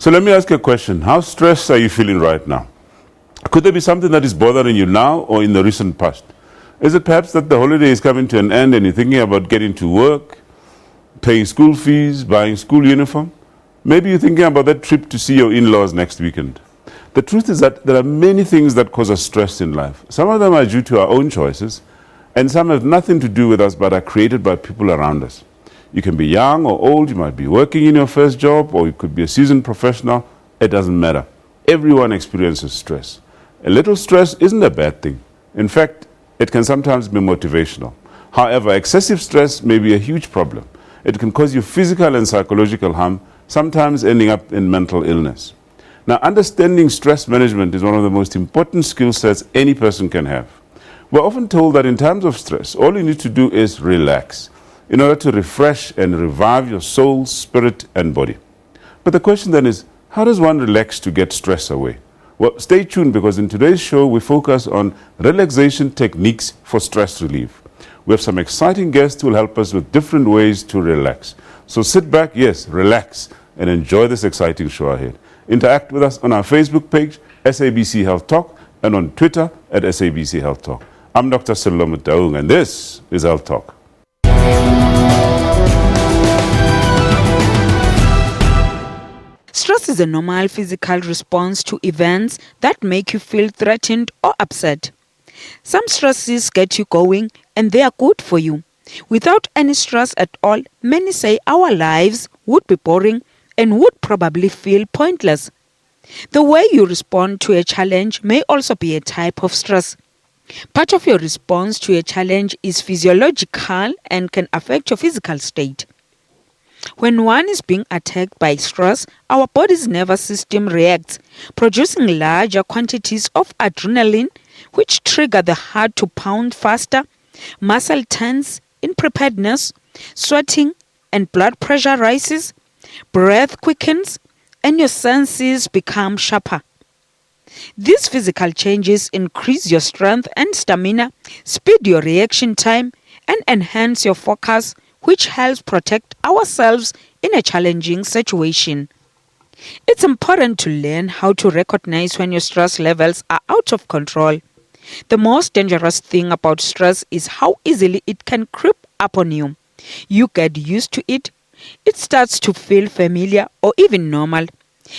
So let me ask you a question. How stressed are you feeling right now? Could there be something that is bothering you now or in the recent past? Is it perhaps that the holiday is coming to an end and you're thinking about getting to work, paying school fees, buying school uniform? Maybe you're thinking about that trip to see your in-laws next weekend. The truth is that there are many things that cause us stress in life. Some of them are due to our own choices, and some have nothing to do with us but are created by people around us. You can be young or old, you might be working in your first job, or you could be a seasoned professional. It doesn't matter. Everyone experiences stress. A little stress isn't a bad thing. In fact, it can sometimes be motivational. However, excessive stress may be a huge problem. It can cause you physical and psychological harm, sometimes ending up in mental illness. Now, understanding stress management is one of the most important skill sets any person can have. We're often told that in times of stress, all you need to do is relax in order to refresh and revive your soul, spirit, and body. But the question then is, how does one relax to get stress away? Well, stay tuned, because in today's show, we focus on relaxation techniques for stress relief. We have some exciting guests who will help us with different ways to relax. So sit back, yes, relax, and enjoy this exciting show ahead. Interact with us on our Facebook page, SABC Health Talk, and on Twitter at SABC Health Talk. I'm Dr. Sello Mutaung, and this is Health Talk. Stress is a normal physical response to events that make you feel threatened or upset. Some stresses get you going, and they are good for you. Without any stress at all, many say our lives would be boring and would probably feel pointless. The way you respond to a challenge may also be a type of stress. Part of your response to a challenge is physiological and can affect your physical state. When one is being attacked by stress, our body's nervous system reacts, producing larger quantities of adrenaline, which trigger the heart to pound faster, muscle tense in preparedness, sweating and blood pressure rises, breath quickens, and your senses become sharper. These physical changes increase your strength and stamina, speed your reaction time, and enhance your focus, which helps protect ourselves in a challenging situation. It's important to learn how to recognize when your stress levels are out of control. The most dangerous thing about stress is how easily it can creep up on you. You get used to it. It starts to feel familiar or even normal.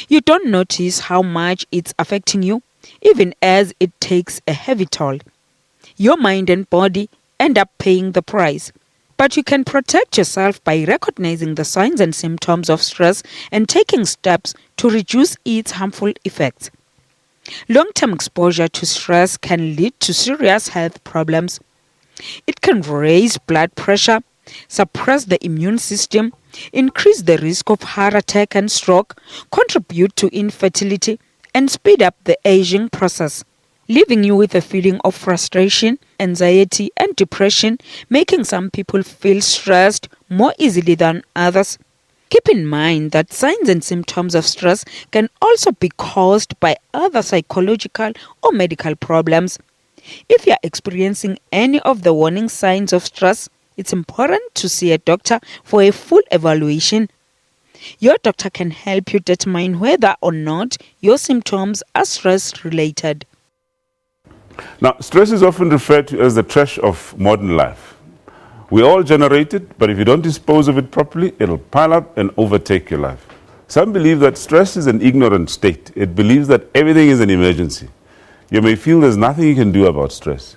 You don't notice how much it's affecting you, even as it takes a heavy toll. Your mind and body end up paying the price. But you can protect yourself by recognizing the signs and symptoms of stress and taking steps to reduce its harmful effects. Long-term exposure to stress can lead to serious health problems. It can raise blood pressure, suppress the immune system, increase the risk of heart attack and stroke, contribute to infertility, and speed up the aging process, leaving you with a feeling of frustration, anxiety, and depression, making some people feel stressed more easily than others. Keep in mind that signs and symptoms of stress can also be caused by other psychological or medical problems. If you are experiencing any of the warning signs of stress, it's important to see a doctor for a full evaluation. Your doctor can help you determine whether or not your symptoms are stress-related. Now, stress is often referred to as the trash of modern life. We all generate it, but if you don't dispose of it properly, it'll pile up and overtake your life. Some believe that stress is an ignorant state. It believes that everything is an emergency. You may feel there's nothing you can do about stress.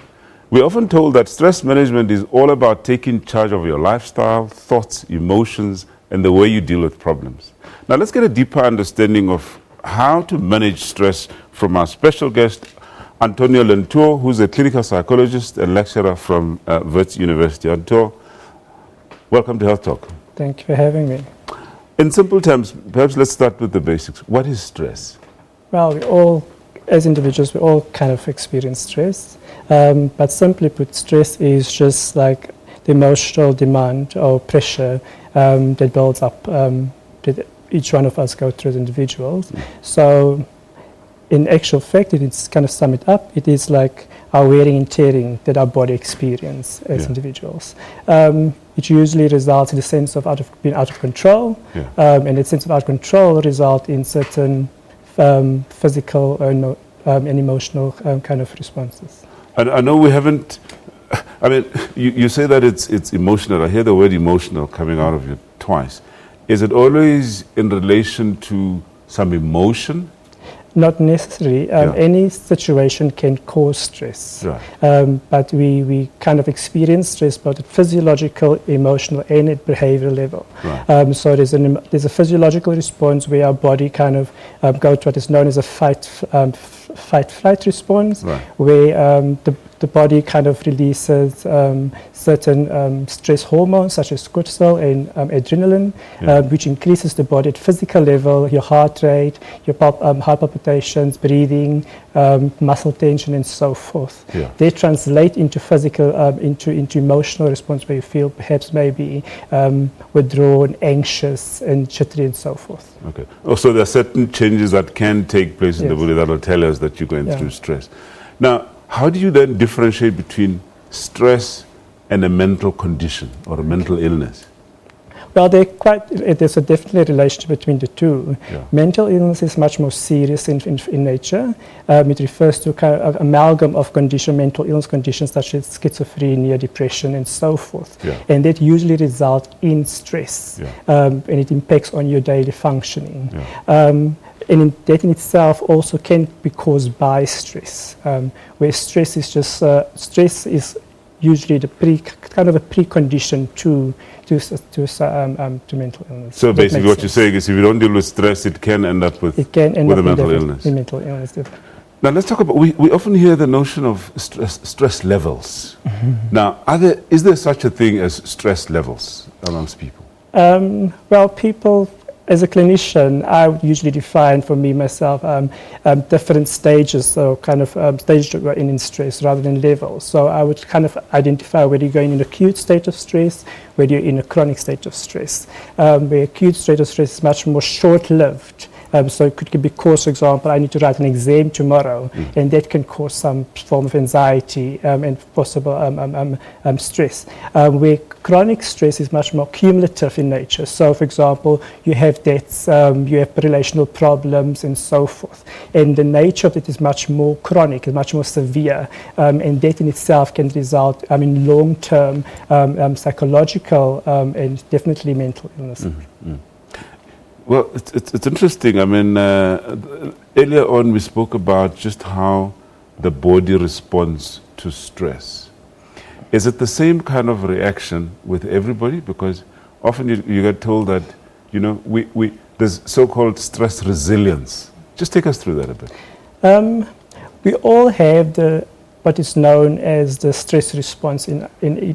We're often told that stress management is all about taking charge of your lifestyle, thoughts, emotions, and the way you deal with problems. Now, let's get a deeper understanding of how to manage stress from our special guest, Antonio Lenturo, who's a clinical psychologist and lecturer from Wits University. Antonio, welcome to Health Talk. Thank you for having me. In simple terms, perhaps let's start with the basics. What is stress? Well, we all, as individuals, we all kind of experience stress. But simply put, stress is just like the emotional demand or pressure that builds up that each one of us go through as individuals. So in actual fact, it's kind of sum it up, it is like our wearing and tearing that our body experience as individuals. It usually results in a sense of being out of control, and that sense of out of control result in certain physical and emotional kind of responses. I know we haven't, I mean, you say that it's emotional. I hear the word emotional coming out of you twice. Is it always in relation to some emotion? Not necessarily. Any situation can cause stress, but we kind of experience stress both at physiological, emotional, and at behavioral level. So there's a physiological response where our body kind of go to what is known as a fight-flight response, where the body kind of releases certain stress hormones such as cortisol and adrenaline, which increases the body at physical level, your heart rate, your heart palpitations, breathing, muscle tension, and so forth. They translate into physical, into emotional response where you feel perhaps maybe withdrawn, anxious, and jittery, and so forth. Okay. Also, there are certain changes that can take place in the body that will tell us that you're going through stress. Now, how do you then differentiate between stress and a mental condition or a mental illness? Well, there's a definitely relationship between the two. Mental illness is much more serious in nature. It refers to kind of an amalgam of mental illness conditions such as schizophrenia, depression, and so forth. And that usually results in stress, and it impacts on your daily functioning. And that in itself also can be caused by stress, where stress is usually the kind of a precondition to mental illness. So basically what you're saying is if you don't deal with stress, it can end up with a mental illness. Mental illness. Now let's talk about, we often hear the notion of stress levels. Now, is there such a thing as stress levels amongst people? Well, people, as a clinician, I would usually define for me myself different stages, so kind of stages that we're in stress rather than levels. So I would kind of identify whether you're going in an acute state of stress, whether you're in a chronic state of stress. Where acute state of stress is much more short-lived. So it could be cause, for example, I need to write an exam tomorrow, and that can cause some form of anxiety and possible stress. Where chronic stress is much more cumulative in nature. So, for example, you have deaths, you have relational problems, and so forth. And the nature of it is much more chronic, is much more severe, and that in itself can result in long-term psychological and definitely mental illness. Well, it's interesting. I mean, earlier on we spoke about just how the body responds to stress. Is it the same kind of reaction with everybody? Because often you get told that, there's so-called stress resilience. Just take us through that a bit. We all have what is known as the stress response in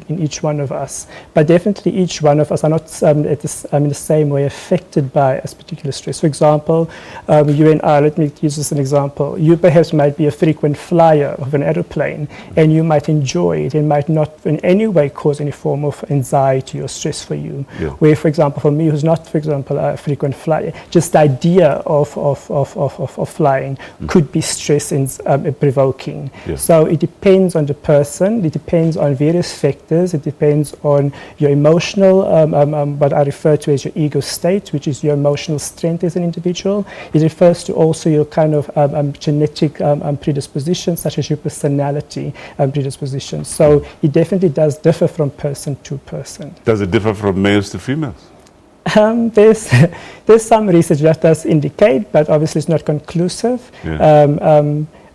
each one of us. But definitely each one of us are not in the same way affected by a particular stress. For example, you and I, let me use this as an example. You perhaps might be a frequent flyer of an aeroplane, and you might enjoy it and might not in any way cause any form of anxiety or stress for you. Where, for example, for me, who's not, for example, a frequent flyer, just the idea of flying could be stress provoking. So it depends on the person, it depends on various factors, it depends on your emotional, what I refer to as your ego state, which is your emotional strength as an individual. It refers to also your kind of genetic predispositions, such as your personality predispositions. So it definitely does differ from person to person. Does it differ from males to females? There's some research that does indicate, but obviously it's not conclusive.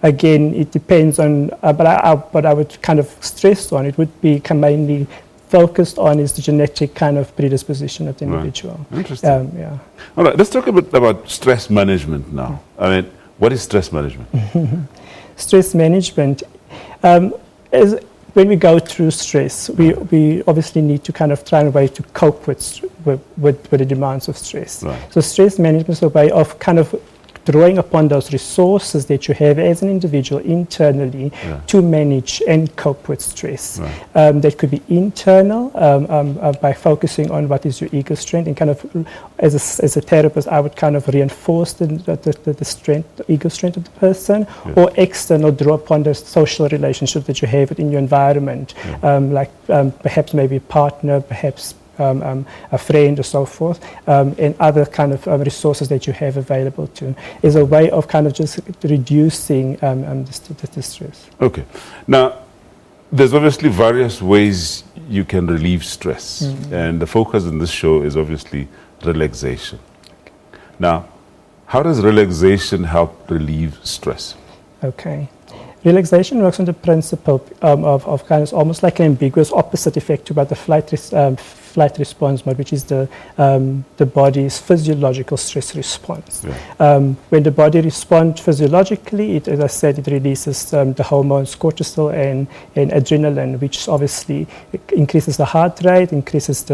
Again, it depends on, but I would kind of stress on, it would be mainly focused on is the genetic kind of predisposition of the individual. Interesting. All right, let's talk a bit about stress management now. I mean, what is stress management? Stress management, is when we go through stress, we obviously need to kind of try a way to cope with the demands of stress. So stress management is a way of kind of drawing upon those resources that you have as an individual internally to manage and cope with stress. That could be internal by focusing on what is your ego strength, and kind of as a therapist I would kind of reinforce the strength, the ego strength of the person, or external, draw upon the social relationships that you have within your environment, like perhaps maybe a partner, perhaps a friend or so forth, and other kind of resources that you have available to, is a way of kind of just reducing the stress. Okay. Now, there's obviously various ways you can relieve stress, and the focus in this show is obviously relaxation. Now, how does relaxation help relieve stress? Okay. Relaxation works on the principle of kind of almost like an ambiguous opposite effect to what the flight response mode, which is the body's physiological stress response. When the body responds physiologically, as I said, it releases the hormones cortisol and adrenaline, which obviously increases the heart rate, increases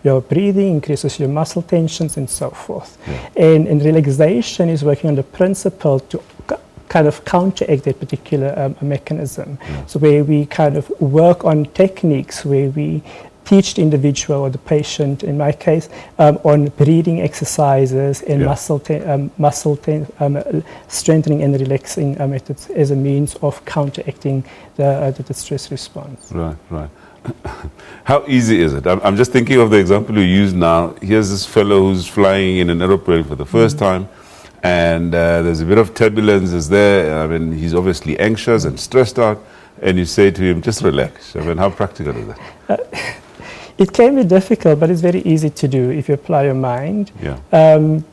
your breathing, increases your muscle tensions, and so forth. And relaxation is working on the principle to kind of counteract that particular mechanism. So where we kind of work on techniques where we teach the individual or the patient, in my case, on breathing exercises and strengthening and relaxing methods as a means of counteracting the stress response. Right. How easy is it? I'm just thinking of the example you use now. Here's this fellow who's flying in an aeroplane for the first time, and there's a bit of turbulence is there. I mean, he's obviously anxious and stressed out, and you say to him, just relax. I mean, how practical is that? It can be difficult, but it's very easy to do if you apply your mind. Any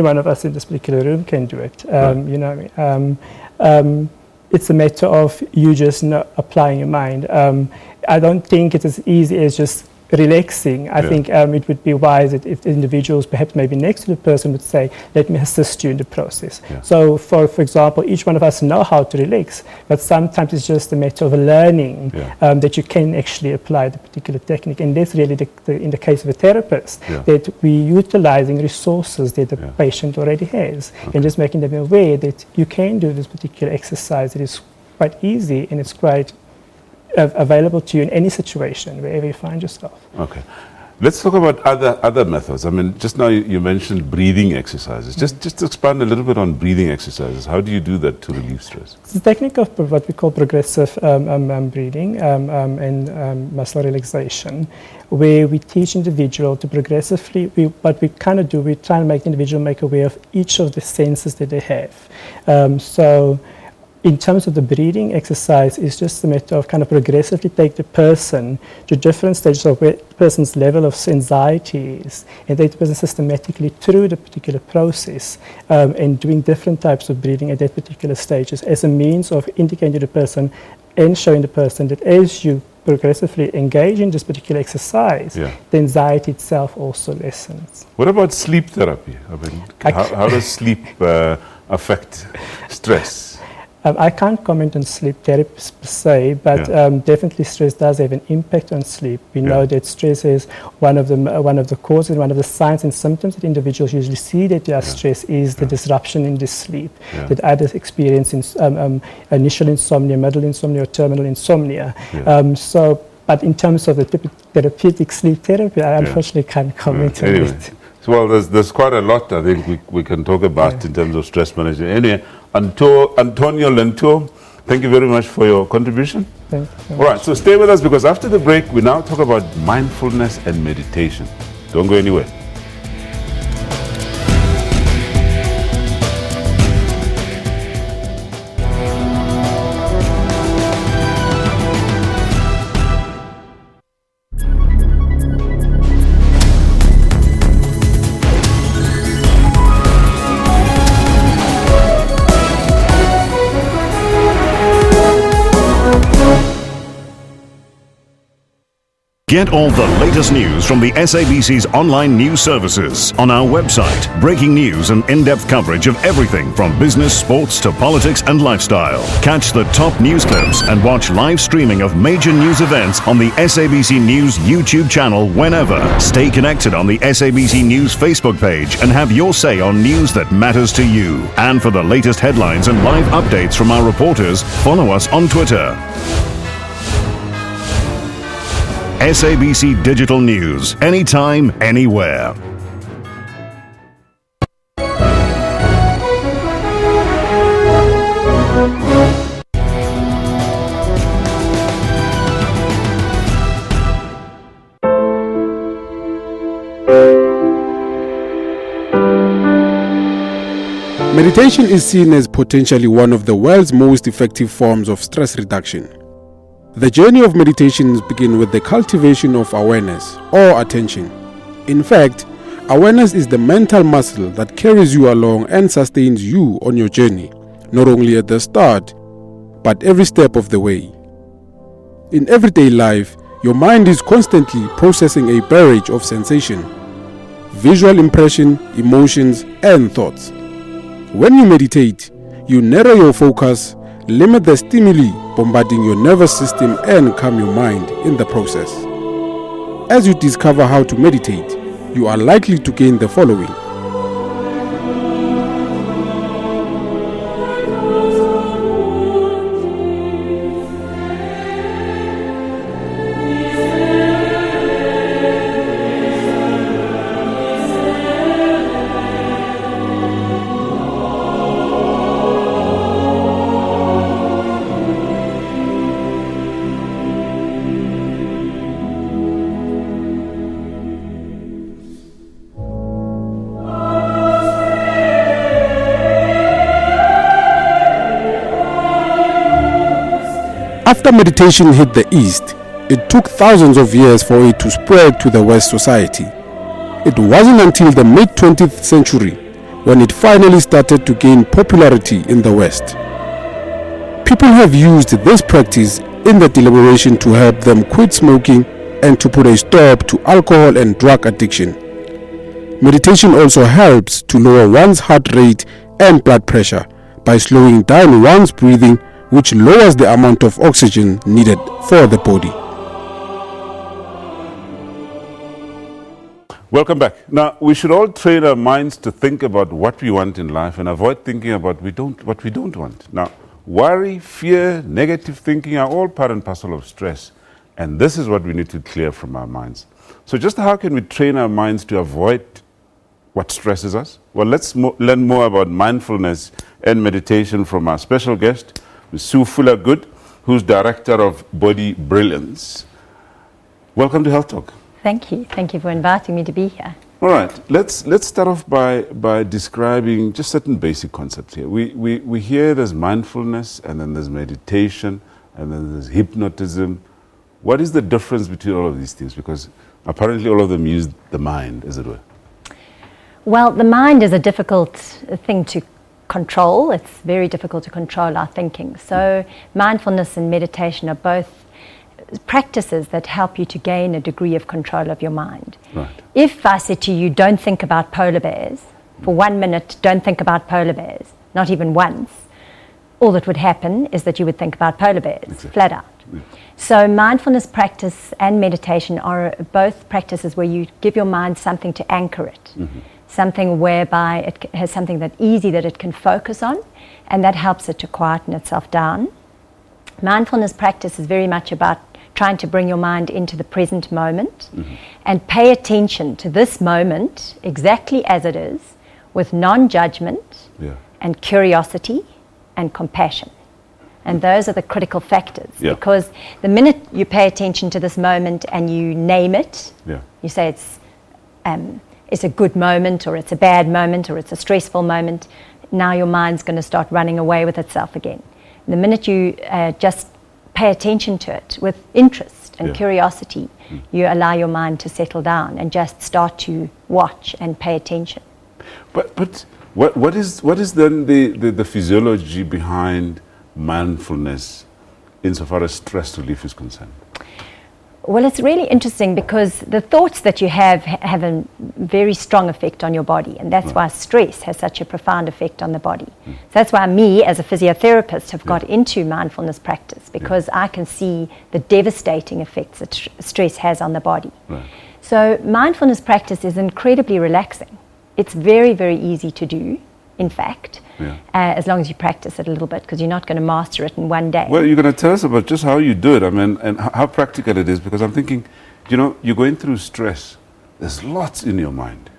one of us in this particular room can do it. You know what I mean? It's a matter of you just applying your mind. I don't think it's as easy as just relaxing. I think it would be wise if individuals, perhaps maybe next to the person, would say, let me assist you in the process. So for example, each one of us know how to relax, but sometimes it's just a matter of learning that you can actually apply the particular technique. And that's really in the case of a therapist, that we're utilizing resources that the patient already has, and just making them aware that you can do this particular exercise. It is quite easy, and it's quite available to you in any situation, wherever you find yourself. Okay. Let's talk about other methods. I mean, just now you mentioned breathing exercises. Just expand a little bit on breathing exercises. How do you do that to relieve stress? It's a technique of what we call progressive breathing and muscle relaxation, where we teach individual to progressively, what we kind of do, we try and make the individual make aware of each of the senses that they have. So in terms of the breathing exercise, it's just a matter of kind of progressively take the person to different stages of where the person's level of anxiety is, and take the person systematically through the particular process, and doing different types of breathing at that particular stages as a means of indicating to the person and showing the person that as you progressively engage in this particular exercise, the anxiety itself also lessens. What about sleep therapy? I mean, how does sleep affect stress? I can't comment on sleep therapy per se, but definitely stress does have an impact on sleep. We know that stress is one of the causes, one of the signs and symptoms that individuals usually see that they are stressed is the disruption in the sleep that others experience in initial insomnia, middle insomnia, or terminal insomnia. But in terms of the therapeutic sleep therapy, I unfortunately can't comment on it. Well, there's quite a lot I think we can talk about in terms of stress management. Anyway, Antonio Lento, thank you very much for your contribution. Thank you. All right, so stay with us, because after the break, we now talk about mindfulness and meditation. Don't go anywhere. Get all the latest news from the SABC's online news services on our website. Breaking news and in-depth coverage of everything from business, sports to politics and lifestyle. Catch the top news clips and watch live streaming of major news events on the SABC News YouTube channel whenever. Stay connected on the SABC News Facebook page and have your say on news that matters to you. And for the latest headlines and live updates from our reporters, follow us on Twitter. SABC Digital News, anytime, anywhere. Meditation is seen as potentially one of the world's most effective forms of stress reduction. The journey of meditations begins with the cultivation of awareness or attention. In fact, awareness is the mental muscle that carries you along and sustains you on your journey, not only at the start, but every step of the way. In everyday life, your mind is constantly processing a barrage of sensation, visual impression, emotions, and thoughts. When you meditate, you narrow your focus, limit the stimuli bombarding your nervous system, and calm your mind in the process. As you discover how to meditate, you are likely to gain the following. After meditation hit the East, it took thousands of years for it to spread to the West society. It wasn't until the mid-20th century when it finally started to gain popularity in the West. People have used this practice in the deliberation to help them quit smoking and to put a stop to alcohol and drug addiction. Meditation also helps to lower one's heart rate and blood pressure by slowing down one's breathing, which lowers the amount of oxygen needed for the body. Welcome back. Now, we should all train our minds to think about what we want in life and avoid thinking about what we don't want. Now, worry, fear, negative thinking are all part and parcel of stress. And this is what we need to clear from our minds. So just how can we train our minds to avoid what stresses us? Well, let's learn more about mindfulness and meditation from our special guest, Ms. Sue Fuller-Good, who's Director of Body Brilliance. Welcome to Health Talk. Thank you. Thank you for inviting me to be here. All right, let's start off by describing just certain basic concepts here. We hear there's mindfulness, and then there's meditation, and then there's hypnotism. What is the difference between all of these things? Because apparently all of them use the mind, as it were. Well, the mind is a difficult thing to control. It's very difficult to control our thinking. So mindfulness and meditation are both practices that help you to gain a degree of control of your mind. Right. If I said to you, don't think about polar bears, for 1 minute, don't think about polar bears, not even once, all that would happen is that you would think about polar bears, Exactly. flat out. Yeah. So mindfulness practice and meditation are both practices where you give your mind something to anchor it. Mm-hmm. Something whereby it has something that easy that it can focus on, and that helps it to quieten itself down. Mindfulness practice is very much about trying to bring your mind into the present moment and pay attention to this moment exactly as it is, with non-judgment and curiosity and compassion. And those are the critical factors, because the minute you pay attention to this moment and you name it, you say it's a good moment, or it's a bad moment, or it's a stressful moment, now your mind's going to start running away with itself again. The minute you just pay attention to it with interest and curiosity, you allow your mind to settle down and just start to watch and pay attention. But what is then the physiology behind mindfulness insofar as stress relief is concerned? Well, it's really interesting because the thoughts that you have a very strong effect on your body, and that's why stress has such a profound effect on the body. So that's why me, as a physiotherapist, have got into mindfulness practice, because I can see the devastating effects that stress has on the body. Right. So mindfulness practice is incredibly relaxing. It's very, very easy to do, in fact, as long as you practice it a little bit, because you're not going to master it in one day. Well, you're going to tell us about just how you do it, I mean, and how practical it is, because I'm thinking, you know, you're going through stress. There's lots in your mind.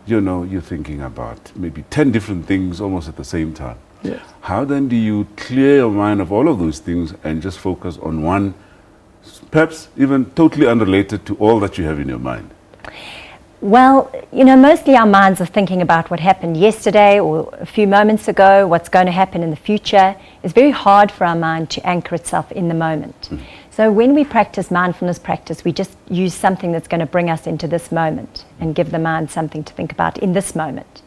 You know, you're thinking about maybe 10 different things almost at the same time. Yes. How then do you clear your mind of all of those things and just focus on one, perhaps even totally unrelated to all that you have in your mind? Well, you know, mostly our minds are thinking about what happened yesterday or a few moments ago, what's going to happen in the future. It's very hard for our mind to anchor itself in the moment. So when we practice mindfulness practice, we just use something that's going to bring us into this moment and give the mind something to think about in this moment.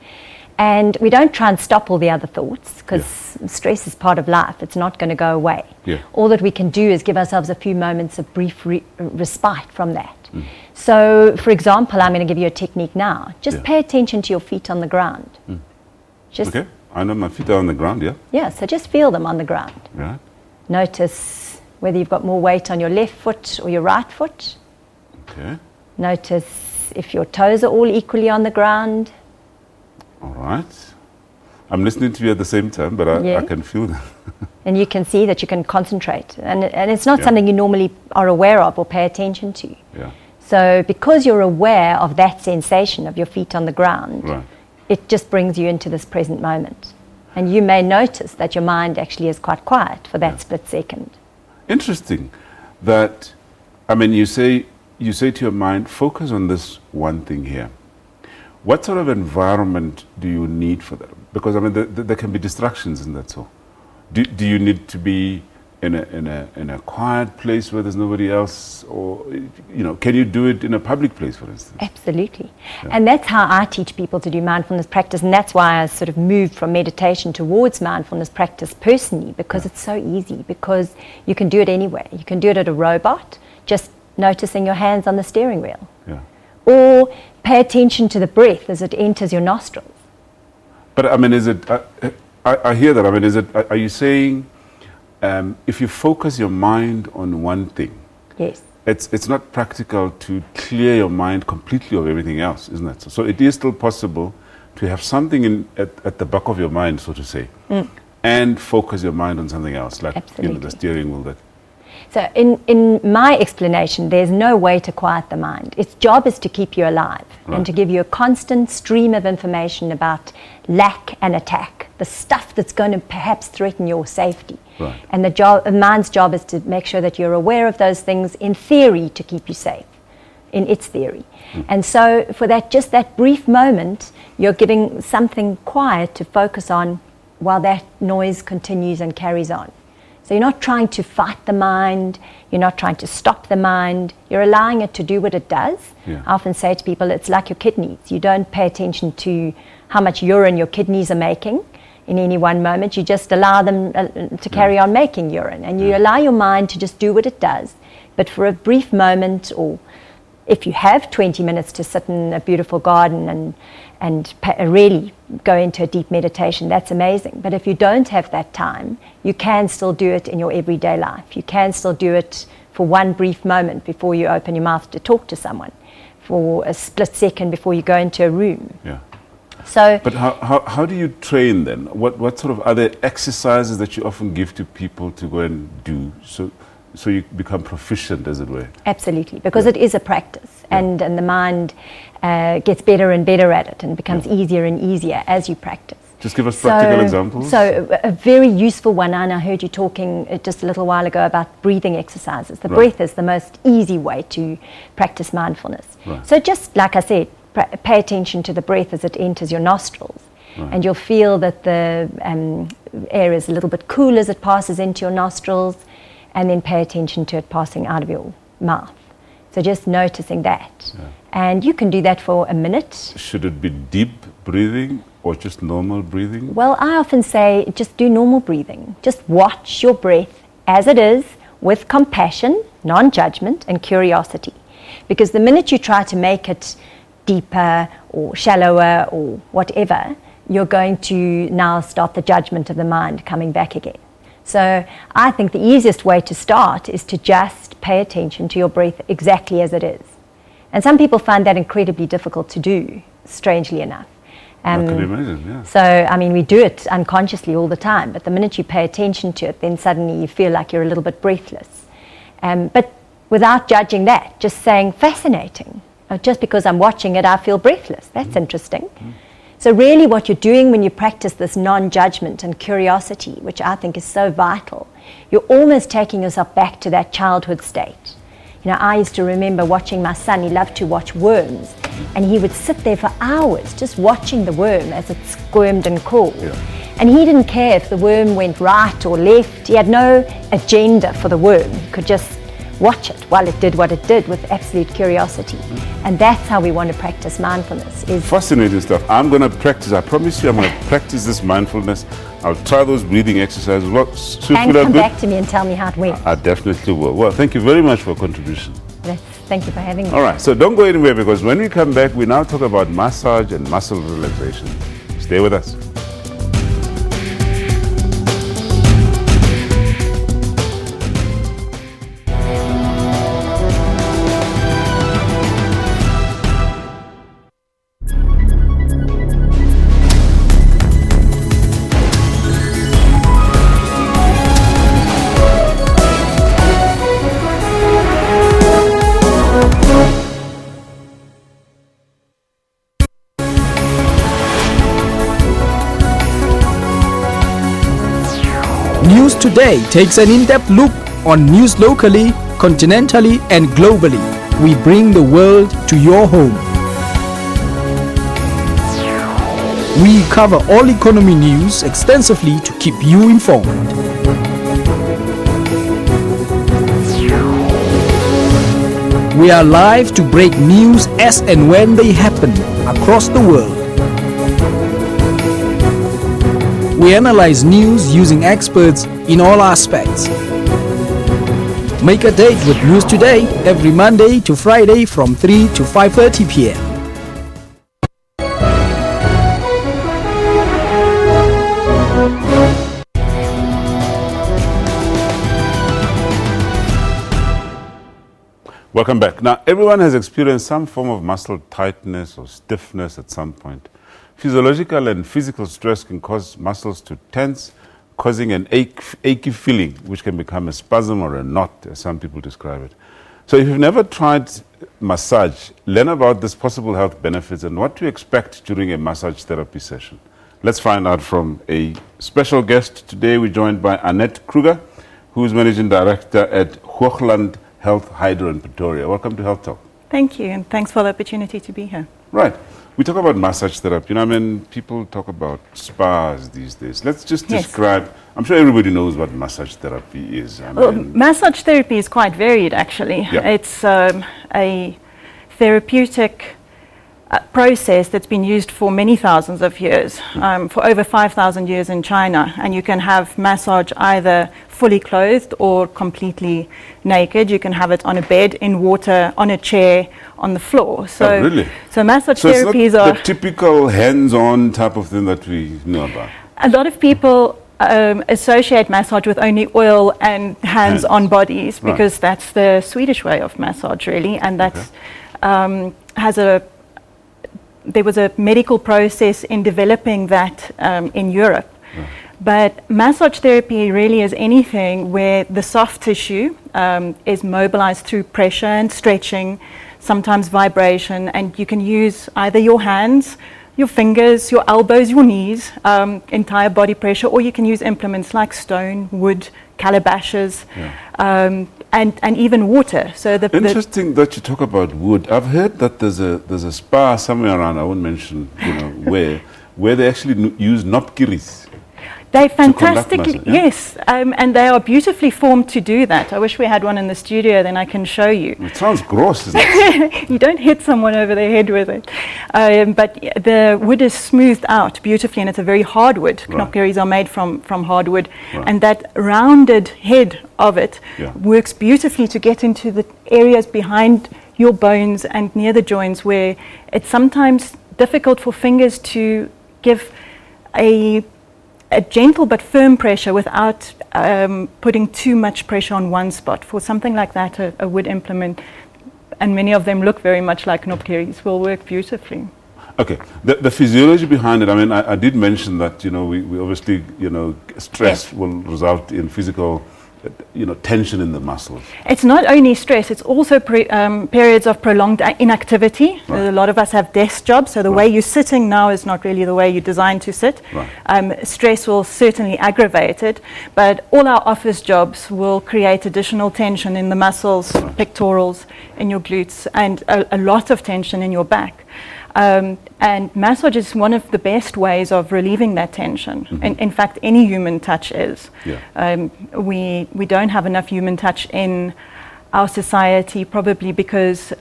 And we don't try and stop all the other thoughts, because stress is part of life. It's not going to go away. All that we can do is give ourselves a few moments of brief respite from that. So, for example, I'm going to give you a technique now. Just pay attention to your feet on the ground. Just, Okay, I know my feet are on the ground, Yeah, so just feel them on the ground. Right. Notice whether you've got more weight on your left foot or your right foot. Okay, Notice if your toes are all equally on the ground. all right. I'm listening to you at the same time, but I can feel that. And you can see that you can concentrate. And it's not something you normally are aware of or pay attention to. So because you're aware of that sensation of your feet on the ground, it just brings you into this present moment. And you may notice that your mind actually is quite quiet for that split second. Interesting that, I mean, you say to your mind, focus on this one thing here. What sort of environment do you need for that? Because, I mean, there can be distractions in that. So do you need to be in a quiet place where there's nobody else, or, you know, can you do it in a public place, for instance? Absolutely. And that's how I teach people to do mindfulness practice, and that's why I sort of moved from meditation towards mindfulness practice personally, because it's so easy, because you can do it anywhere. You can do it at a robot, just noticing your hands on the steering wheel. Or pay attention to the breath as it enters your nostrils. But, I mean, is it, I hear that, I mean, is it, are you saying, if you focus your mind on one thing, it's not practical to clear your mind completely of everything else, isn't it? So it is still possible to have something at the back of your mind, so to say, and focus your mind on something else, like you know, the steering wheel. So in my explanation, there's no way to quiet the mind. Its job is to keep you alive and to give you a constant stream of information about lack and attack, the stuff that's going to perhaps threaten your safety. And the mind's job is to make sure that you're aware of those things, in theory, to keep you safe, in its theory. And so for just that brief moment, you're giving something quiet to focus on while that noise continues and carries on. So you're not trying to fight the mind, you're not trying to stop the mind, you're allowing it to do what it does. I often say to people, it's like your kidneys. You don't pay attention to how much urine your kidneys are making in any one moment. You just allow them to carry on making urine, and you allow your mind to just do what it does. But for a brief moment, or if you have 20 minutes to sit in a beautiful garden and really go into a deep meditation, that's amazing. But if you don't have that time, you can still do it in your everyday life. You can still do it for one brief moment before you open your mouth to talk to someone, for a split second before you go into a room. So, but how do you train then? What sort of other exercises that you often give to people to go and do so you become proficient, as it were? Absolutely, because it is a practice, and the mind gets better and better at it, and becomes easier and easier as you practice. Just give us practical examples. So a very useful one, and I heard you talking just a little while ago about breathing exercises. The breath is the most easy way to practice mindfulness. So just like I said, pay attention to the breath as it enters your nostrils, and you'll feel that the air is a little bit cool as it passes into your nostrils, and then pay attention to it passing out of your mouth. So just noticing that. And you can do that for a minute. Should it be deep breathing or just normal breathing? Well, I often say just do normal breathing. Just watch your breath as it is with compassion, non-judgment, and curiosity. Because the minute you try to make it deeper or shallower or whatever, you're going to now start the judgment of the mind coming back again. So I think the easiest way to start is to just pay attention to your breath exactly as it is. And some people find that incredibly difficult to do, strangely enough. I can imagine, yeah. So, I mean, we do it unconsciously all the time, but the minute you pay attention to it, then suddenly you feel like you're a little bit breathless. But without judging that, just saying, fascinating. Just because I'm watching it, I feel breathless. That's interesting. So really what you're doing when you practice this non-judgment and curiosity, which I think is so vital, you're almost taking yourself back to that childhood state. You know, I used to remember watching my son. He loved to watch worms, and he would sit there for hours just watching the worm as it squirmed and crawled. Yeah. And he didn't care if the worm went right or left. He had no agenda for the worm. He could just watch it while it did what it did with absolute curiosity. And that's how we want to practice mindfulness. Is Fascinating stuff. I'm going to practice. I promise you, I'm going to practice this mindfulness. I'll try those breathing exercises. What, and come back to me and tell me how it went. I definitely will. Well, thank you very much for your contribution. Thank you for having me. All right, so don't go anywhere, because when we come back, we now talk about massage and muscle relaxation. Stay with us. News Today takes an in-depth look on news locally, continentally, and globally. We bring the world to your home. We cover all economy news extensively to keep you informed. We are live to break news as and when they happen across the world. We analyze news using experts in all aspects. Make a date with News Today every Monday to Friday from 3 to 5:30 p.m. Welcome back. Now, everyone has experienced some form of muscle tightness or stiffness at some point. Physiological and physical stress can cause muscles to tense, causing an achy feeling, which can become a spasm or a knot, as some people describe it. So if you've never tried massage, learn about this possible health benefits and what to expect during a massage therapy session. Let's find out from a special guest. Today we're joined by Annette Kruger, who is Managing Director at Hoogland Health Hydro in Pretoria. Welcome to Health Talk. Thank you, and thanks for the opportunity to be here. Right. We talk about massage therapy. You know, I mean, people talk about spas these days. Let's just describe, I'm sure everybody knows what massage therapy is. Massage therapy is quite varied, actually. Yeah. It's a therapeutic process that's been used for many thousands of years, for over 5,000 years in China. And you can have massage either fully clothed or completely naked. You can have it on a bed, in water, on a chair, on the floor. So, really? So massage so therapies it's not the typical hands-on type of thing that we know about. A lot of people associate massage with only oil and hands-on bodies, because that's the Swedish way of massage, really, and that's there was a medical process in developing that in Europe. But massage therapy really is anything where the soft tissue is mobilized through pressure and stretching, sometimes vibration, and you can use either your hands, your fingers, your elbows, your knees, entire body pressure, or you can use implements like stone, wood, calabashes, and even water. So Interesting that you talk about wood. I've heard that there's a spa somewhere around, I won't mention where they actually use nopkiris. They're conduct fantastically, massage, yeah? yes, and they are beautifully formed to do that. I wish we had one in the studio, then I can show you. It sounds gross, isn't it? You don't hit someone over the head with it. But the wood is smoothed out beautifully, and it's a very hard wood. Right. Knobkerries are made from hardwood, Right. and that rounded head of it Yeah. works beautifully to get into the areas behind your bones and near the joints where it's sometimes difficult for fingers to give a gentle but firm pressure without putting too much pressure on one spot. For something like that, a wood implement, and many of them look very much like knobkerries, will work beautifully. Okay, the physiology behind it, I mean, I did mention that, we obviously, stress Yes. will result in physical, tension in the muscles. It's not only stress, it's also periods of prolonged inactivity. Right. A lot of us have desk jobs, so the way you're sitting now is not really the way you're designed to sit. Right. Stress will certainly aggravate it, but all our office jobs will create additional tension in the muscles, pectorals, in your glutes, and a lot of tension in your back. And massage is one of the best ways of relieving that tension. Mm-hmm. In fact, any human touch is. Yeah. We don't have enough human touch in our society, probably because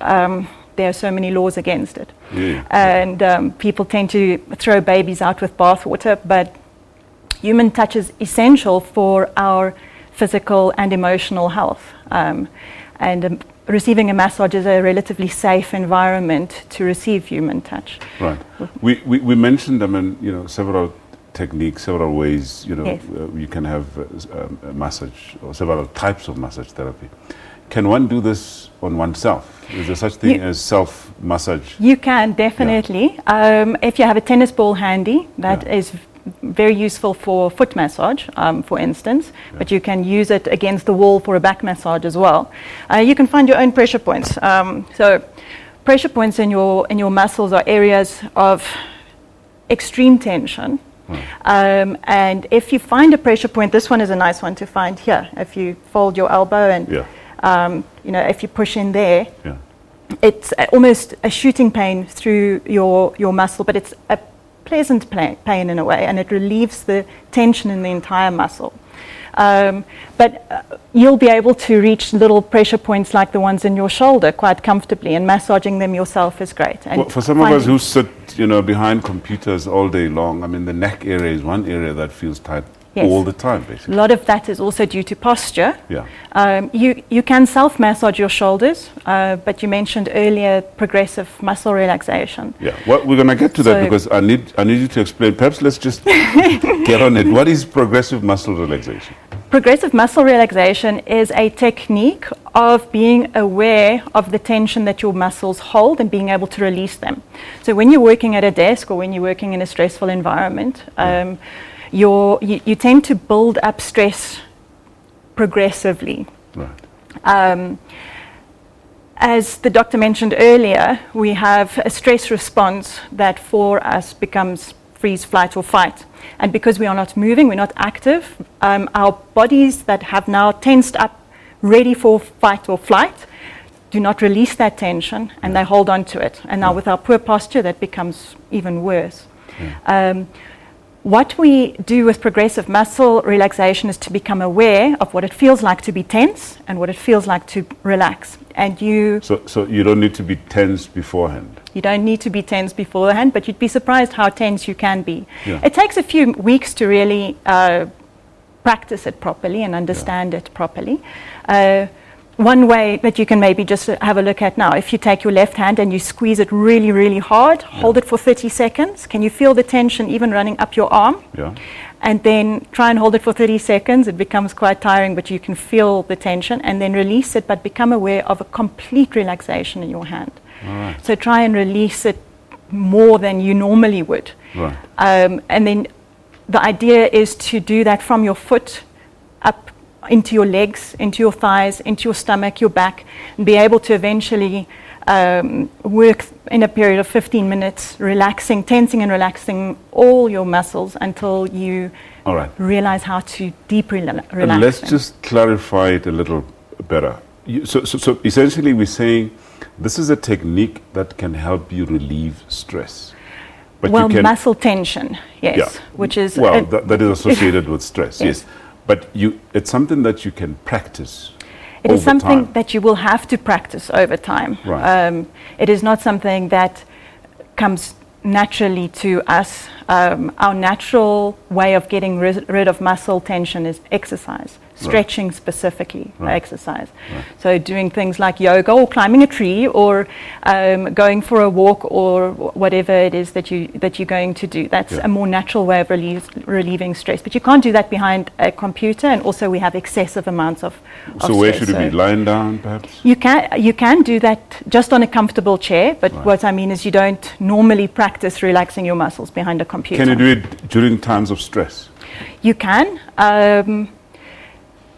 there are so many laws against it. Yeah. And people tend to throw babies out with bathwater, but human touch is essential for our physical and emotional health. Receiving a massage is a relatively safe environment to receive human touch. Right. We mentioned, several techniques, several ways, Yes. you can have a massage or several types of massage therapy. Can one do this on oneself? Is there such thing as self-massage? You can, definitely. If you have a tennis ball handy, that is very useful for foot massage, for instance, but you can use it against the wall for a back massage as well. You can find your own pressure points. So pressure points in your muscles are areas of extreme tension. And if you find a pressure point, this one is a nice one to find here. If you fold your elbow and if you push in there, it's almost a shooting pain through your muscle, but it's a pleasant pain in a way, and it relieves the tension in the entire muscle. But you'll be able to reach little pressure points like the ones in your shoulder quite comfortably, and massaging them yourself is great. And well, for some of us who sit, behind computers all day long, the neck area is one area that feels tight all the time, basically. A lot of that is also due to posture. Yeah. You can self-massage your shoulders, but you mentioned earlier progressive muscle relaxation. Yeah, well, we're going to get to that because I need you to explain. Perhaps let's just get on it. What is progressive muscle relaxation? Progressive muscle relaxation is a technique of being aware of the tension that your muscles hold and being able to release them. So when you're working at a desk or when you're working in a stressful environment, you tend to build up stress progressively. Right. As the doctor mentioned earlier, we have a stress response that for us becomes freeze, flight, or fight. And because we are not moving, we're not active, our bodies that have now tensed up, ready for fight or flight, do not release that tension, and they hold on to it. And now with our poor posture, that becomes even worse. What we do with progressive muscle relaxation is to become aware of what it feels like to be tense and what it feels like to relax. And So you don't need to be tense beforehand. You don't need to be tense beforehand, but you'd be surprised how tense you can be. Yeah. It takes a few weeks to really practice it properly and understand it properly. One way that you can maybe just have a look at now, if you take your left hand and you squeeze it really, really hard, hold it for 30 seconds. Can you feel the tension even running up your arm? Yeah. And then try and hold it for 30 seconds. It becomes quite tiring, but you can feel the tension, and then release it, but become aware of a complete relaxation in your hand. All right. So try and release it more than you normally would. Right. And then the idea is to do that from your foot up into your legs, into your thighs, into your stomach, your back, and be able to eventually work in a period of 15 minutes, relaxing, tensing and relaxing all your muscles until you realize how to deeply relax And let's them. just clarify it a little better. So essentially we're saying this is a technique that can help you relieve stress. But well, you can, muscle tension, yes, Yeah. which is well, that is associated with stress, Yes. yes. But it's something that you can practice. It is over something time. that you will have to practice over time. Right. It is not something that comes naturally to us. Our natural way of getting rid of muscle tension is exercise, stretching specifically, exercise. So doing things like yoga or climbing a tree or going for a walk or whatever it is that you're going to do. That's a more natural way of relieving stress. But you can't do that behind a computer, and also we have excessive amounts of So where stress. should it be? Lying down, perhaps? You can do that just on a comfortable chair, but what I mean is you don't normally practice relaxing your muscles behind a computer. Can you do it during times of stress? You can,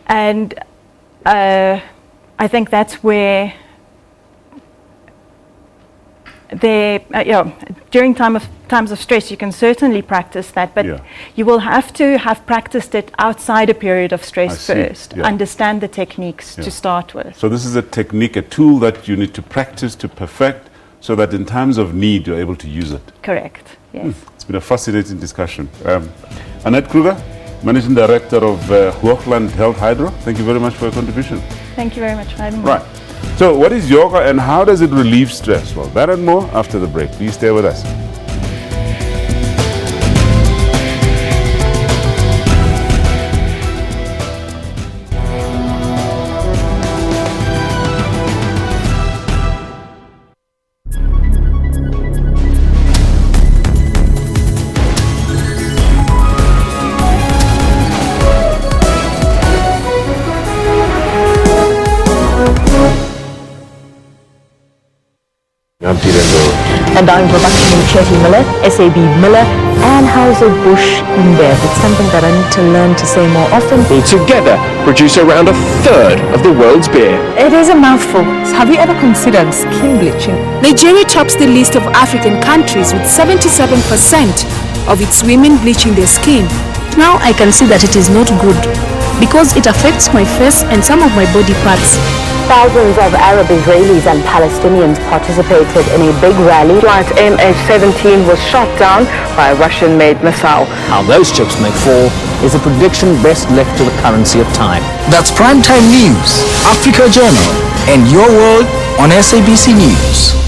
and I think that's where during times of stress you can certainly practice that, but you will have to have practiced it outside a period of stress first. Understand the techniques to start with. So this is a technique, a tool that you need to practice to perfect, so that in times of need you're able to use it. Correct. Yes. It's been a fascinating discussion. Annette Kruger, Managing Director of Hoogland Health Hydro, thank you very much for your contribution. Thank you very much for having me. Right. So what is yoga and how does it relieve stress? Well, that and more after the break. Please stay with us. And I'm production Chetty Miller, SAB Miller, and Anheuser-Busch InBev. It's something that I need to learn to say more often. Will together produce around a third of the world's beer. It is a mouthful. Have you ever considered skin bleaching? Nigeria tops the list of African countries with 77% of its women bleaching their skin. Now I can see that it is not good because it affects my face and some of my body parts. Thousands of Arab Israelis and Palestinians participated in a big rally. Flight MH17 was shot down by a Russian-made missile. How those chips may fall is a prediction best left to the currency of time. That's Primetime News, Africa Journal, and your world on SABC News.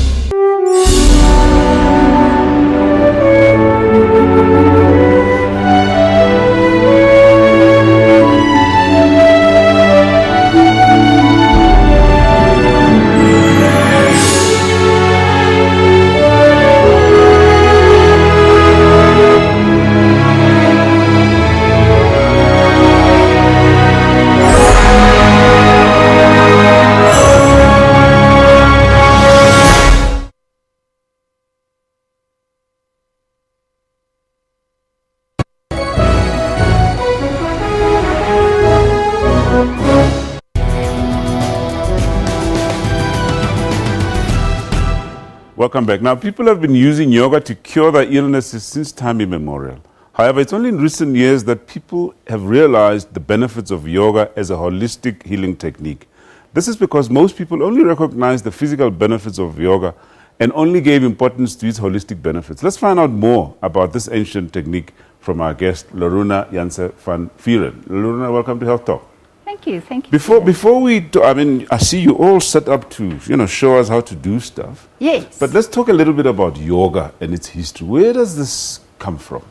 Welcome back. Now, people have been using yoga to cure their illnesses since time immemorial. However, it's only in recent years that people have realized the benefits of yoga as a holistic healing technique. This is because most people only recognize the physical benefits of yoga and only gave importance to its holistic benefits. Let's find out more about this ancient technique from our guest, Loruna Janse van Vieren. Loruna, welcome to Health Talk. Thank you. Thank you. Before we, I see you all set up to, show us how to do stuff. Yes. But let's talk a little bit about yoga and its history. Where does this come from?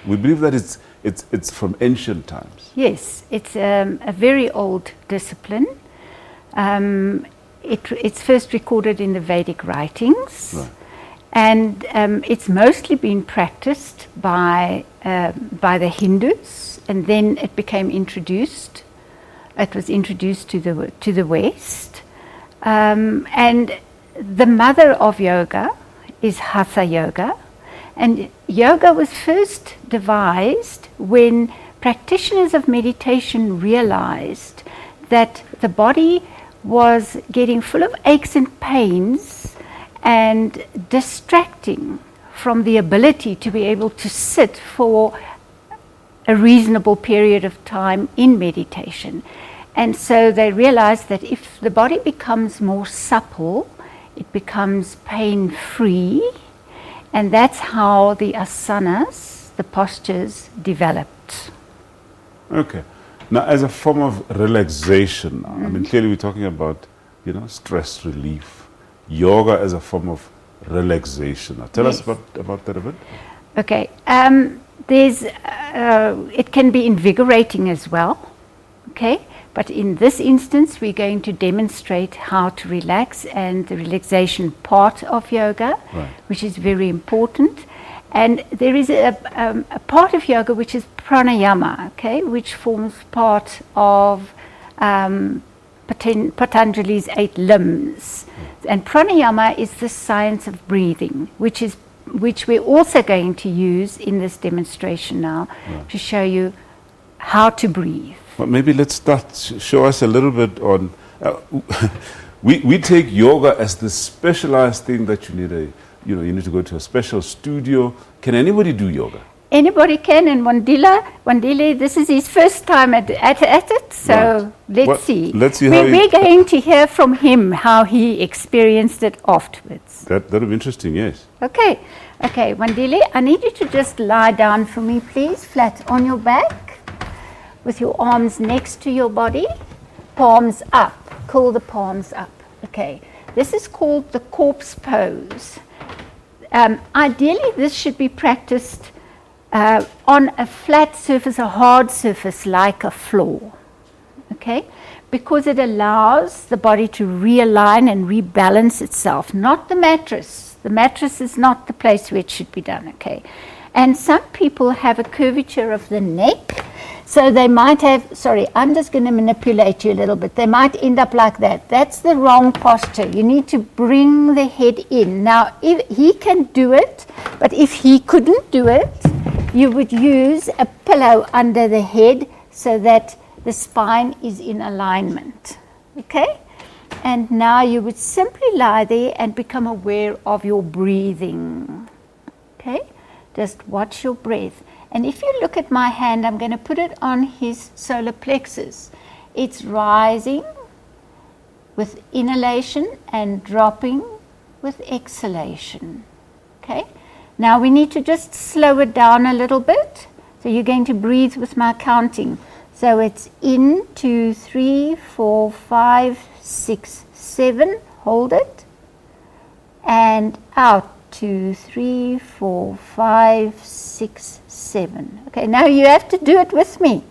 We believe that it's from ancient times. Yes, it's a very old discipline. It's first recorded in the Vedic writings, Right. and it's mostly been practiced by the Hindus, and then it became introduced. It was introduced to the West, and the mother of yoga is Hatha yoga, and yoga was first devised when practitioners of meditation realized that the body was getting full of aches and pains and distracting from the ability to be able to sit for a reasonable period of time in meditation. And so they realized that if the body becomes more supple, it becomes pain-free, And that's how the asanas, the postures, developed. Okay. Now, as a form of relaxation, I mean, clearly we're talking about, stress relief. Yoga as a form of relaxation. Now, tell us about that a bit. Okay. It can be invigorating as well. Okay. But in this instance, we're going to demonstrate how to relax and the relaxation part of yoga, which is very important. And there is a part of yoga which is pranayama, okay, which forms part of Patanjali's 8 limbs. And pranayama is the science of breathing, which we're also going to use in this demonstration now to show you how to breathe. Well, maybe let's start. Show us a little bit on. We take yoga as the specialized thing that you need you need to go to a special studio. Can anybody do yoga? Anybody can, and Wandile, this is his first time at it, so let's see. Let's see how we're going to hear from him how he experienced it afterwards. That'll be interesting, yes. Okay, Wandile, I need you to just lie down for me, please, flat on your back, with your arms next to your body, palms up. Curl the palms up. Okay, this is called the corpse pose. Ideally, this should be practiced on a flat surface, a hard surface like a floor, okay? Because it allows the body to realign and rebalance itself, not the mattress. The mattress is not the place where it should be done, okay? And some people have a curvature of the neck, so they might have, I'm just going to manipulate you a little bit. They might end up like that. That's the wrong posture. You need to bring the head in. Now, if he can do it, but if he couldn't do it, you would use a pillow under the head so that the spine is in alignment, okay? And now you would simply lie there and become aware of your breathing, okay? Just watch your breath. And if you look at my hand, I'm going to put it on his solar plexus. It's rising with inhalation and dropping with exhalation, okay? Now we need to just slow it down a little bit. So you're going to breathe with my counting. So it's in, 2, 3, 4, 5, 6, 7. Hold it. And out, 2, 3, 4, 5, 6, 7. Okay, now you have to do it with me.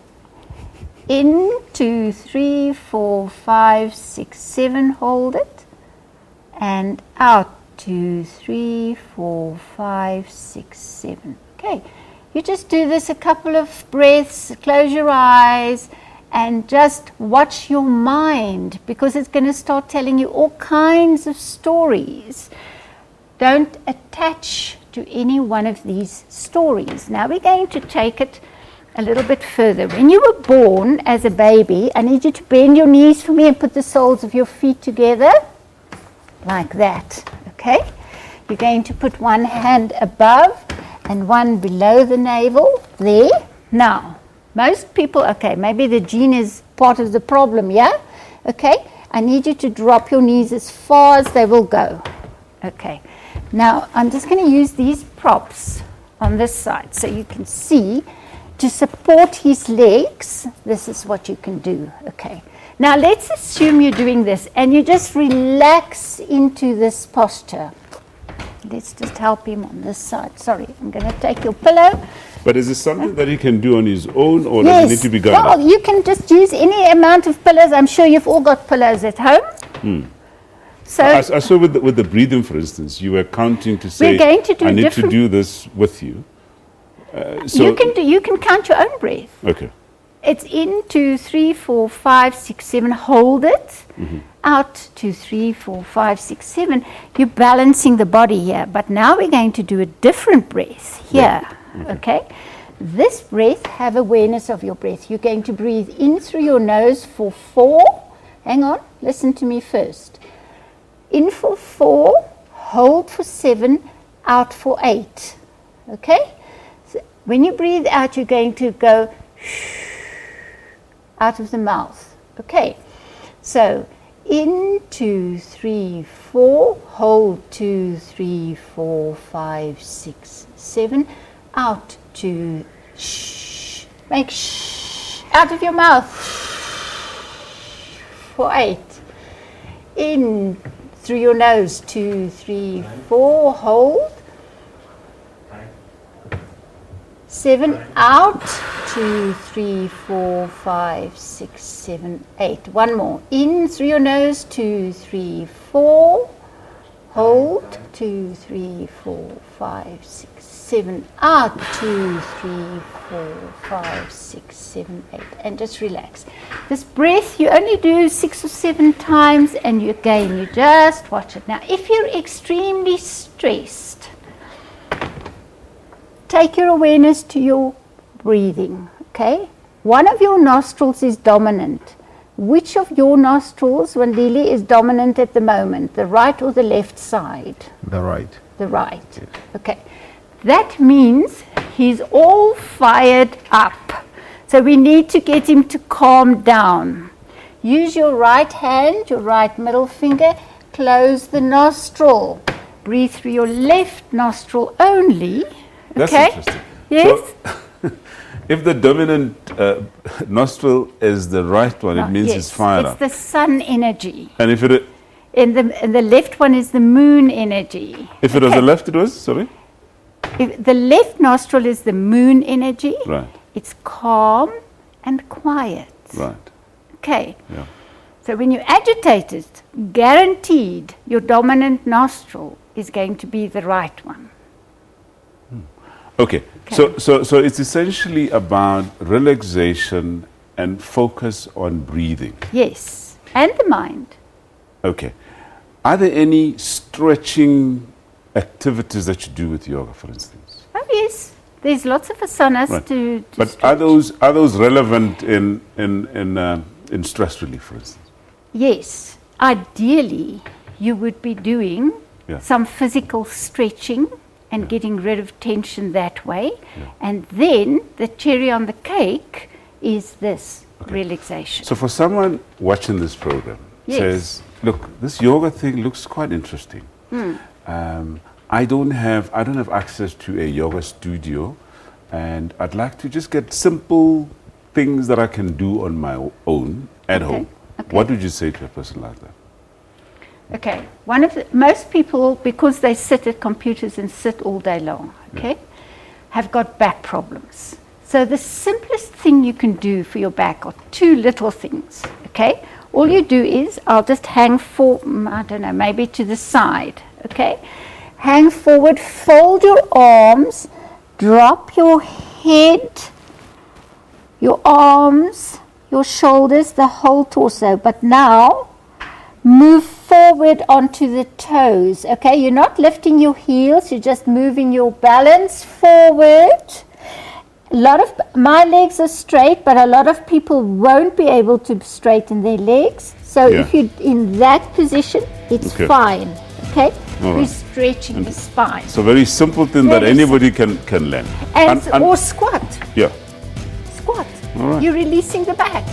In, 2, 3, 4, 5, 6, 7. Hold it. And out. 2, 3, 4, 5, 6, 7. Okay, you just do this a couple of breaths, close your eyes, and just watch your mind, because it's going to start telling you all kinds of stories. Don't attach to any one of these stories. Now we're going to take it a little bit further. When you were born as a baby, I need you to bend your knees for me and put the soles of your feet together, like that. Okay, you're going to put one hand above and one below the navel, there. Now, most people, okay, maybe the gene is part of the problem, yeah? Okay, I need you to drop your knees as far as they will go. Okay, now I'm just going to use these props on this side so you can see to support his legs. This is what you can do, okay. Now let's assume you're doing this and you just relax into this posture. Let's just help him on this side. Sorry, I'm going to take your pillow. But is this something that he can do on his own, or does it need to be guided? Well, you can just use any amount of pillows. I'm sure you've all got pillows at home. So I saw with the breathing, for instance, you were counting to say, we're going to do I need to do this with you. So you can count your own breath. Okay. It's in, 2, 3, 4, 5, 6, 7. Hold it. Out, 2, 3, 4, 5, 6, 7. You're balancing the body here. But now we're going to do a different breath here. Yeah. Okay. This breath, have awareness of your breath. You're going to breathe in through your nose for 4. Hang on. Listen to me first. In for 4. Hold for 7. Out for 8. Okay. So when you breathe out, you're going to go out of the mouth. Okay, so In, 2, 3, 4. Hold, 2, 3, 4, 5, 6, 7. Out, 2. Shh. Make shh out of your mouth. For 8. In through your nose, 2, 3, 4. Hold. 7. Out, 2, 3, 4, 5, 6, 7, 8. One more. In through your nose, 2, 3, 4. Hold, 2, 3, 4, 5, 6, 7. Out, 2, 3, 4, 5, 6, 7, 8. And just relax. This breath you only do 6 or 7 times, and you just watch it. Now, if you're extremely stressed, take your awareness to your breathing, okay? One of your nostrils is dominant. Which of your nostrils, Wandile, is dominant at the moment? The right or the left side? The right. The right. Yes. Okay. That means he's all fired up. So we need to get him to calm down. Use your right hand, your right middle finger, close the nostril. Breathe through your left nostril only. That's okay? Interesting. Yes? So, if the dominant nostril is the right one, it means it's fired up. It's the sun energy. And if it... And the left one is the moon energy. If it was the left, it was? Sorry? If the left nostril is the moon energy. Right. It's calm and quiet. Right. Okay. Yeah. So when you agitate it, guaranteed your dominant nostril is going to be the right one. Okay. So it's essentially about relaxation and focus on breathing. Yes. And the mind. Okay. Are there any stretching activities that you do with yoga, for instance? Oh, yes. There's lots of asanas to But stretch. are those relevant in stress relief, for instance? Yes. Ideally, you would be doing some physical stretching and getting rid of tension that way. Yeah. And then the cherry on the cake is this relaxation. So for someone watching this program, says, look, this yoga thing looks quite interesting. I don't have access to a yoga studio, and I'd like to just get simple things that I can do on my own at home. Okay. What would you say to a person like that? Okay, most people, because they sit at computers and sit all day long, have got back problems. So the simplest thing you can do for your back are 2 little things, okay? All you do is, I'll just hang maybe to the side, okay? Hang forward, fold your arms, drop your head, your arms, your shoulders, the whole torso. But now, move forward onto the toes, okay? You're not lifting your heels, you're just moving your balance forward. A lot of my legs are straight, but a lot of people won't be able to straighten their legs. So if you're in that position, it's fine, okay? We're stretching the spine. So very simple thing that anybody can learn. Or squat. Yeah. Squat. All right. You're releasing the back.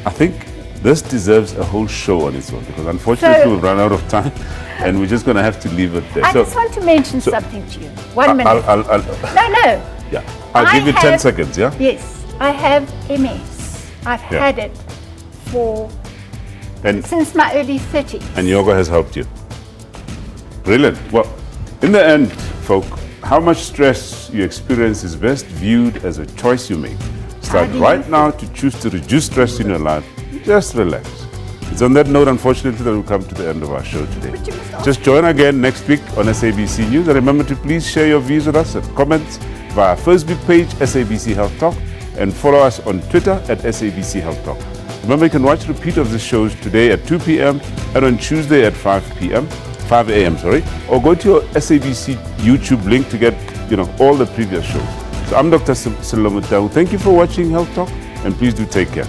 I think this deserves a whole show on its own, because unfortunately we've run out of time and we're just going to have to leave it there. I just want to mention something to you. 1 minute. No. Yeah. I'll give you 10 seconds, yeah? Yes. I have MS. I've had it since my early 30s. And yoga has helped you. Brilliant. Well, in the end, folk, how much stress you experience is best viewed as a choice you make. Start right now to choose to reduce stress in your life. Just relax. It's on that note, unfortunately, that we'll come to the end of our show today. Just join again next week on SABC News. And remember to please share your views with us and comments via our Facebook page, SABC Health Talk, and follow us on Twitter at SABC Health Talk. Remember, you can watch repeat of the shows today at 2 p.m. and on Tuesday at 5 a.m., or go to your SABC YouTube link to get, all the previous shows. So I'm Dr. Selomutau. Thank you for watching Health Talk, and please do take care.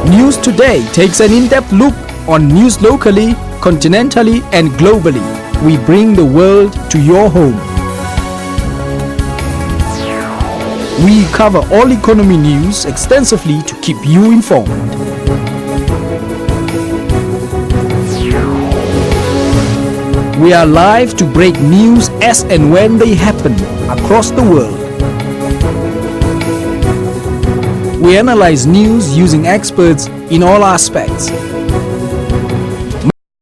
News Today takes an in-depth look on news locally, continentally, and globally. We bring the world to your home. We cover all economy news extensively to keep you informed. We are live to break news as and when they happen across the world. We analyze news using experts in all aspects.